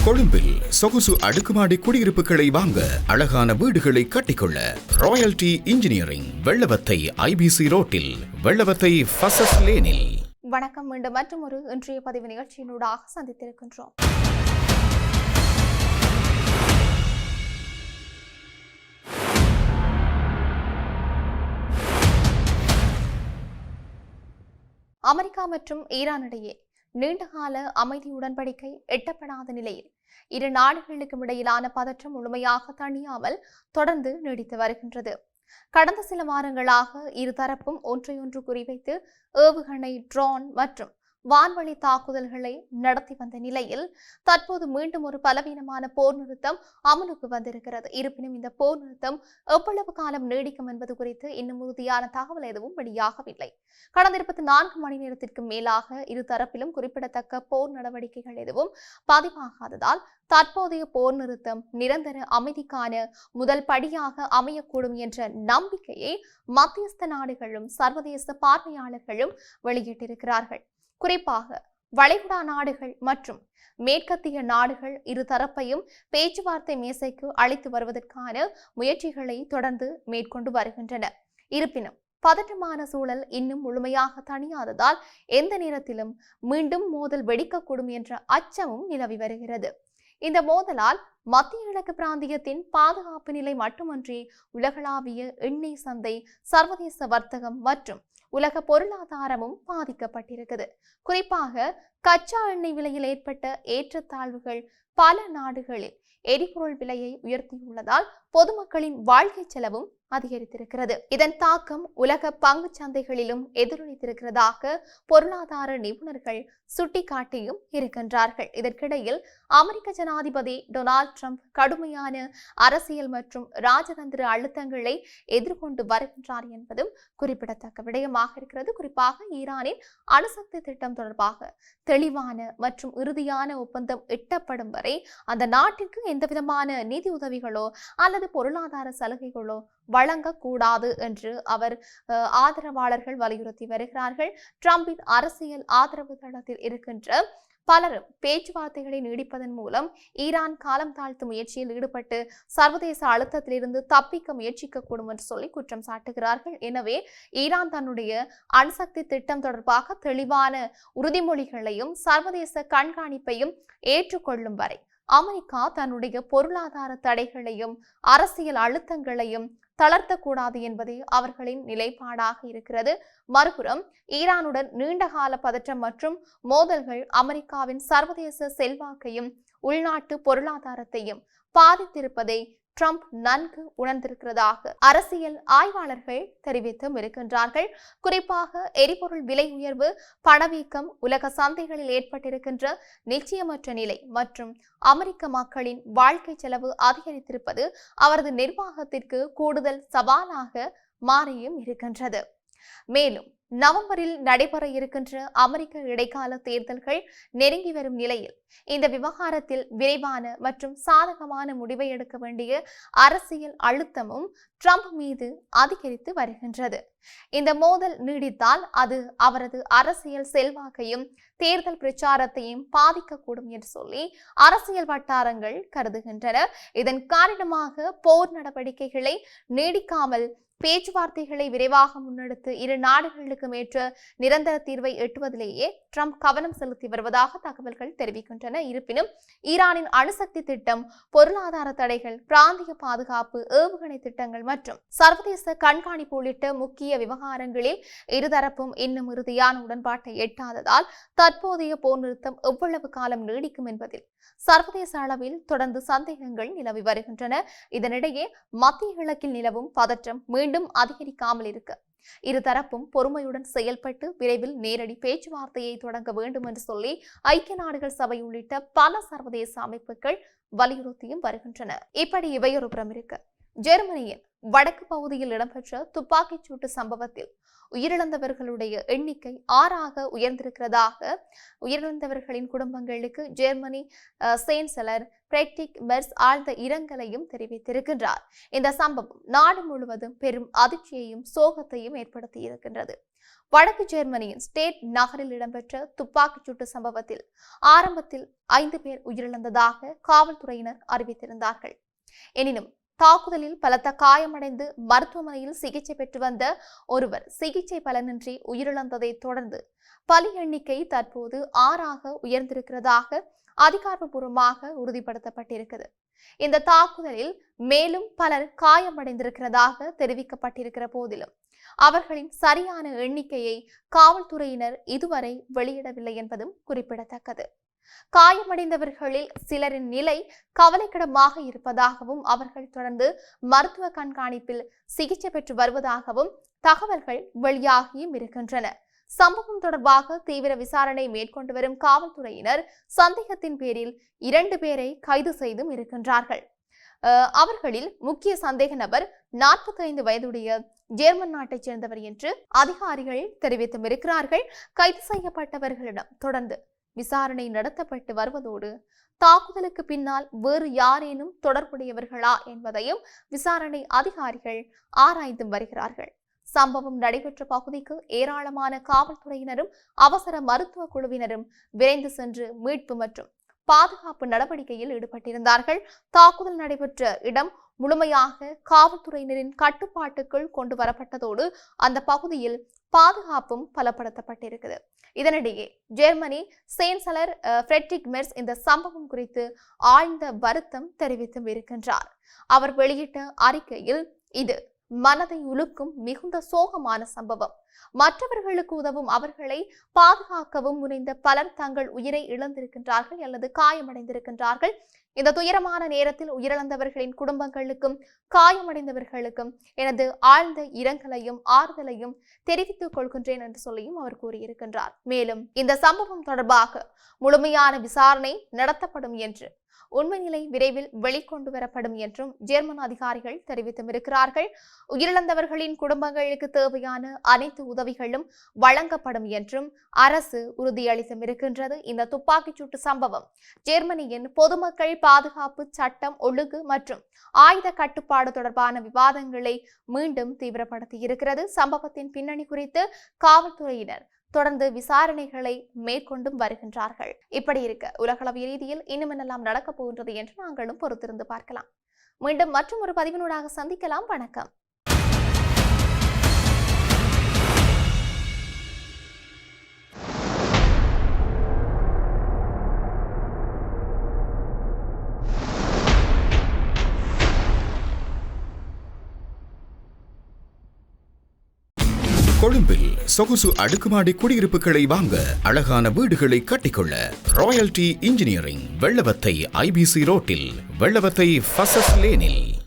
கொழும்பில் சொகுசு அடுக்குமாடி குடியிருப்புகளை வாங்க அழகான வீடுகளை கட்டிக்கொள்ள ராயல்டி இன்ஜினியரிங் வெள்ளவத்தை IBC ரோட்டில் வெள்ளவத்தை ஃபசஸ் லேனில். வணக்கம். மீண்டும் மற்றும் ஒரு இன்றைய பதிவு நிகழ்ச்சியினூடாக சந்தித்திருக்கின்றோம். அமெரிக்கா மற்றும் ஈரான் இடையே நீண்டகால அமைதி உடன்படிக்கை எட்டப்படாத நிலையில் இரு நாடுகளுக்கும் இடையிலான பதற்றம் முழுமையாக தணியாமல் தொடர்ந்து நீடித்து வருகின்றது. கடந்த சில வாரங்களாக இருதரப்பும் ஒன்றையொன்று குறிவைத்து ஏவுகணை, ட்ரோன் மற்றும் வான்வழி தாக்குதல்களை நடத்தி வந்த நிலையில் தற்போது மீண்டும் ஒரு பலவீனமான போர் நிறுத்தம் அமலுக்கு வந்திருக்கிறது. இருப்பினும் இந்த போர் நிறுத்தம் எவ்வளவு காலம் நீடிக்கும் என்பது குறித்து இன்னும் உறுதியான தகவல் எதுவும் வெளியாகவில்லை. கடந்த 24 மணி நேரத்திற்கு மேலாக இருதரப்பிலும் குறிப்பிடத்தக்க போர் நடவடிக்கைகள் எதுவும் பதிவாகாததால் தற்போதைய போர் நிறுத்தம் நிரந்தர அமைதிக்கான முதல் படியாக அமையக்கூடும் என்ற நம்பிக்கையை மத்தியஸ்த நாடுகளும் சர்வதேச பார்வையாளர்களும் வெளியிட்டிருக்கிறார்கள். குறிப்பாக வளைகுடா நாடுகள் மற்றும் மேற்கத்திய நாடுகள் இருதரப்பையும் பேச்சுவார்த்தை மேசைக்கு அழைத்து வருவதற்கான முயற்சிகளை தொடர்ந்து மேற்கொண்டு வருகின்றன. இருப்பினும் பதற்றமான சூழல் இன்னும் முழுமையாக தணியாததால் எந்த நேரத்திலும் மீண்டும் மோதல் வெடிக்கக்கூடும் என்ற அச்சமும் நிலவி வருகிறது. இந்த மோதலால் மத்திய கிழக்கு பிராந்தியத்தின் பாதுகாப்பு நிலை மட்டுமன்றி உலகளாவிய எண்ணெய் சந்தை, சர்வதேச வர்த்தகம் மற்றும் உலக பொருளாதாரமும் பாதிக்கப்பட்டிருக்குது. குறிப்பாக கச்சா எண்ணெய் விலையில் ஏற்பட்ட ஏற்றத்தாழ்வுகள் பல நாடுகளில் எரிபொருள் விலையை உயர்த்தியுள்ளதால் பொதுமக்களின் வாழ்க்கை செலவும் அதிகரித்திருக்கிறது. இதன் தாக்கம் உலக பங்கு சந்தைகளிலும் எதிரொலித்திருக்கிறதாக பொருளாதார நிபுணர்கள் சுட்டிக்காட்டியும் இருக்கின்றார்கள். இதற்கிடையில் அமெரிக்க ஜனாதிபதி டொனால்ட் ட்ரம்ப் கடுமையான அரசியல் மற்றும் ராஜதந்திர அழுத்தங்களை எதிர்கொண்டு வருகின்றார் என்பதும் குறிப்பிடத்தக்க விடயமாக இருக்கிறது. குறிப்பாக ஈரானின் அணுசக்தி திட்டம் தொடர்பாக தெளிவான மற்றும் இறுதியான ஒப்பந்தம் எட்டப்படும் வரை அந்த நாட்டிற்கு எந்தவிதமான நிதி உதவிகளோ அல்லது பொருளாதார சலுகைகளோ வழங்கக்கூடாது என்று அவர் ஆதரவாளர்கள் வலியுறுத்தி வருகிறார்கள். ட்ரம்பின் அரசியல் ஆதரவு தளத்தில் இருக்கின்ற பலரும் பேச்சுவார்த்தைகளை நீடிப்பதன் மூலம் ஈரான் காலம் தாழ்த்தும் முயற்சியில் ஈடுபட்டு சர்வதேச அழுத்தத்திலிருந்து தப்பிக்க முயற்சிக்கக்கூடும் என்று சொல்லி குற்றம் சாட்டுகிறார்கள். எனவே ஈரான் தன்னுடைய அணுசக்தி திட்டம் தொடர்பாக தெளிவான உறுதிமொழிகளையும் சர்வதேச கண்காணிப்பையும் ஏற்றுக்கொள்ளும் வரை அமெரிக்கா தன்னுடைய பொருளாதார தடைகளையும் அரசியல் அழுத்தங்களையும் தளர்த்தக்கூடாது என்பதே அவர்களின் நிலைப்பாடாக இருக்கிறது. மறுபுறம் ஈரானுடன் நீண்டகால பதற்றம் மற்றும் மோதல்கள் அமெரிக்காவின் சர்வதேச செல்வாக்கையும் உள்நாட்டு பொருளாதாரத்தையும் பாதித்திருப்பதை ட்ரம்ப் நன்கு உணர்ந்திருக்கிறதாக அரசியல் ஆய்வாளர்கள் தெரிவித்தும் இருக்கின்றார்கள். குறிப்பாக எரிபொருள் விலை உயர்வு, பணவீக்கம், உலக சந்தைகளில் ஏற்பட்டிருக்கின்ற நிச்சயமற்ற நிலை மற்றும் அமெரிக்க மக்களின் வாழ்க்கை செலவு அதிகரித்திருப்பது அவரது நிர்வாகத்திற்கு கூடுதல் சவாலாக மாறியும் இருக்கின்றது. மேலும் நவம்பரில் நடைபெற இருக்கின்ற அமெரிக்க இடைக்கால தேர்தல்கள் நெருங்கி வரும் நிலையில் இந்த விவகாரத்தில் விரைவான மற்றும் சாதகமான முடிவை எடுக்க வேண்டிய அரசியல் அழுத்தமும் ட்ரம்ப் மீது அதிகரித்து வருகின்றது. இந்த மோதல் நீடித்தால் அது அவரது அரசியல் செல்வாக்கையும் தேர்தல் பிரச்சாரத்தையும் பாதிக்கக்கூடும் என்று சொல்லி அரசியல் வட்டாரங்கள் கருதுகின்றன. இதன் காரணமாக போர் நடவடிக்கைகளை நீடிக்காமல் பேச்சுவார்த்தைகளை விரைவாக முன்னெடுத்து இரு நாடுகளுக்கும் ஏற்ற நிரந்தர தீர்வை எட்டுவதிலேயே ட்ரம்ப் கவனம் செலுத்தி வருவதாக தகவல்கள் தெரிவிக்கின்றன. இருப்பினும் ஈரானின் அணுசக்தி திட்டம், பொருளாதார தடைகள், பிராந்திய பாதுகாப்பு, ஏவுகணை திட்டங்கள் மற்றும் சர்வதேச கண்காணிப்பு உள்ளிட்ட முக்கிய விவகாரங்களில் இருதரப்பும் இன்னும் இறுதியான உடன்பாட்டை எட்டாததால் தற்போதைய போர் நிறுத்தம் எவ்வளவு காலம் நீடிக்கும் என்பதில் சர்வதேச அளவில் தொடர்ந்து சந்தேகங்கள் நிலவி வருகின்றன. இதனிடையே மத்திய கிழக்கில் நிலவும் பதற்றம் மீண்டும் அதிகரிக்காமல் இருக்க இருதரப்பும் பொறுமையுடன் செயல்பட்டு விரைவில் நேரடி பேச்சுவார்த்தையை தொடங்க வேண்டும் என்று சொல்லி ஐக்கிய நாடுகள் சபை உள்ளிட்ட பல சர்வதேச அமைப்புகள் வலியுறுத்தியும் வருகின்றன. இப்படி இவையொரு புறம் இருக்க, ஜெர்மனியின் வடக்கு பகுதியில் இடம்பெற்ற துப்பாக்கிச் சூட்டு சம்பவத்தில் உயிரிழந்தவர்களுடைய எண்ணிக்கை 6ஆக உயர்ந்திருக்கிறதாக உயிரிழந்தவர்களின் குடும்பங்களுக்கு ஜெர்மனி சான்சலர் ஃபிரெட்ரிக் மெர்ஸ் ஆழ்ந்த இரங்கலையும் தெரிவித்திருக்கின்றார். இந்த சம்பவம் நாடு முழுவதும் பெரும் அதிர்ச்சியையும் சோகத்தையும் ஏற்படுத்தி இருக்கின்றது. வடக்கு ஜெர்மனியின் ஸ்டேட் நகரில் இடம்பெற்ற துப்பாக்கிச் சூட்டு சம்பவத்தில் ஆரம்பத்தில் 5 பேர் உயிரிழந்ததாக காவல்துறையினர் அறிவித்திருந்தார்கள். எனினும் தாக்குதலில் பலத்த காயமடைந்து மருத்துவமனையில் சிகிச்சை பெற்று வந்த ஒருவர் சிகிச்சை பலனின்றி உயிரிழந்ததை தொடர்ந்து பலி எண்ணிக்கை தற்போது 6ஆக உயர்ந்திருக்கிறதாக அதிகாரப்பூர்வமாக உறுதிப்படுத்தப்பட்டிருக்கிறது. இந்த தாக்குதலில் மேலும் பலர் காயமடைந்திருக்கிறதாக தெரிவிக்கப்பட்டிருக்கிற போதிலும் அவர்களின் சரியான எண்ணிக்கையை காவல்துறையினர் இதுவரை வெளியிடவில்லை என்பதும் குறிப்பிடத்தக்கது. காயமடைந்தவர்களில் சிலரின் நிலை கவலைக்கிடமாக இருப்பதாகவும் அவர்கள் தொடர்ந்து மருத்துவ கண்காணிப்பில் சிகிச்சை பெற்று வருவதாகவும் தகவல்கள் வெளியாகியும் இருக்கின்றன. சம்பவம் தொடர்பாக தீவிர விசாரணை மேற்கொண்டு வரும் காவல்துறையினர் சந்தேகத்தின் பேரில் 2 பேரை கைது செய்தும் இருக்கின்றார்கள். அவர்களில் முக்கிய சந்தேக நபர் 45 வயதுடைய ஜெர்மன் நாட்டைச் சேர்ந்தவர் என்று அதிகாரிகள் தெரிவித்தும் இருக்கிறார்கள். கைது செய்யப்பட்டவர்களிடம் தொடர்ந்து விசாரணை நடத்தப்பட்டு வருவதோடு தாக்குதலுக்கு பின்னால் வேறு யாரேனும் தொடர்புடையவர்களா என்பதையும் விசாரணை அதிகாரிகள் ஆராய்ந்து வருகிறார்கள். சம்பவம் நடைபெற்ற பகுதிக்கு ஏராளமான காவல்துறையினரும் அவசர மருத்துவ குழுவினரும் விரைந்து சென்று மீட்பு மற்றும் பாதுகாப்பு நடவடிக்கையில் ஈடுபட்டிருந்தார்கள். தாக்குதல் நடைபெற்ற இடம் முழுமையாக காவல்துறையினரின் கட்டுப்பாட்டுக்குள் கொண்டு வரப்பட்டதோடு அந்த பகுதியில் பாதுகாப்பும் பலப்படுத்தப்பட்டிருக்கிறது. இதனிடையே ஜெர்மனி சான்சலர் ஃபிரெட்ரிக் மெர்ஸ் இந்த சம்பவம் குறித்து ஆழ்ந்த வருத்தம் தெரிவித்தும் இருக்கின்றார். அவர் வெளியிட்ட அறிக்கையில், இது மனதை உலுக்கும் மிகுந்த சோகமான சம்பவம். மற்றவர்களுக்கு உதவும் அவர்களை பாதுகாக்கவும் முனைந்த பலர் தங்கள் உயிரை இழந்திருக்கின்றார்கள் அல்லது காயமடைந்திருக்கின்றார்கள். இந்த துயரமான நேரத்தில் உயிரிழந்தவர்களின் குடும்பங்களுக்கும் காயமடைந்தவர்களுக்கும் எனது ஆழ்ந்த இரங்கலையும் ஆறுதலையும் தெரிவித்துக் கொள்கின்றேன் என்று சொல்லியும் அவர் கூறியிருக்கின்றார். மேலும் இந்த சம்பவம் தொடர்பாக முழுமையான விசாரணை நடத்தப்படும் என்று, உண்மை நிலை விரைவில் வெளிக்கொண்டு வரப்படும் என்றும் ஜெர்மன் அதிகாரிகள் தெரிவித்தும் இருக்கிறார்கள். உயிரிழந்தவர்களின் குடும்பங்களுக்கு தேவையான அனைத்து உதவிகளும் வழங்கப்படும் என்றும் அரசு உறுதியளித்தும் இருக்கின்றது. இந்த துப்பாக்கிச்சூட்டு சம்பவம் ஜெர்மனியின் பொதுமக்கள் பாதுகாப்பு, சட்டம் ஒழுங்கு மற்றும் ஆயுத கட்டுப்பாடு தொடர்பான விவாதங்களை மீண்டும் தீவிரப்படுத்தி இருக்கிறது. சம்பவத்தின் பின்னணி குறித்து காவல்துறையினர் தொடர்ந்து விசாரணைகளை மேற்கொண்டும் வருகின்றார்கள். இப்படி இருக்க உலகளவிய ரீதியில் இன்னும் என்னெல்லாம் நடக்கப் போகின்றது என்று நாங்களும் பொறுத்திருந்து பார்க்கலாம். மீண்டும் மற்றும் ஒரு பதிவினூடாக சந்திக்கலாம். வணக்கம். கொழும்பில் சொகுசு அடுக்குமாடி குடியிருப்புகளை வாங்க, அழகான வீடுகளை கட்டிக்கொள்ள ராயல்டி இன்ஜினியரிங் வெள்ளவத்தை IBC ரோட்டில், வெள்ளவத்தை ஃபசஸ் லேனில்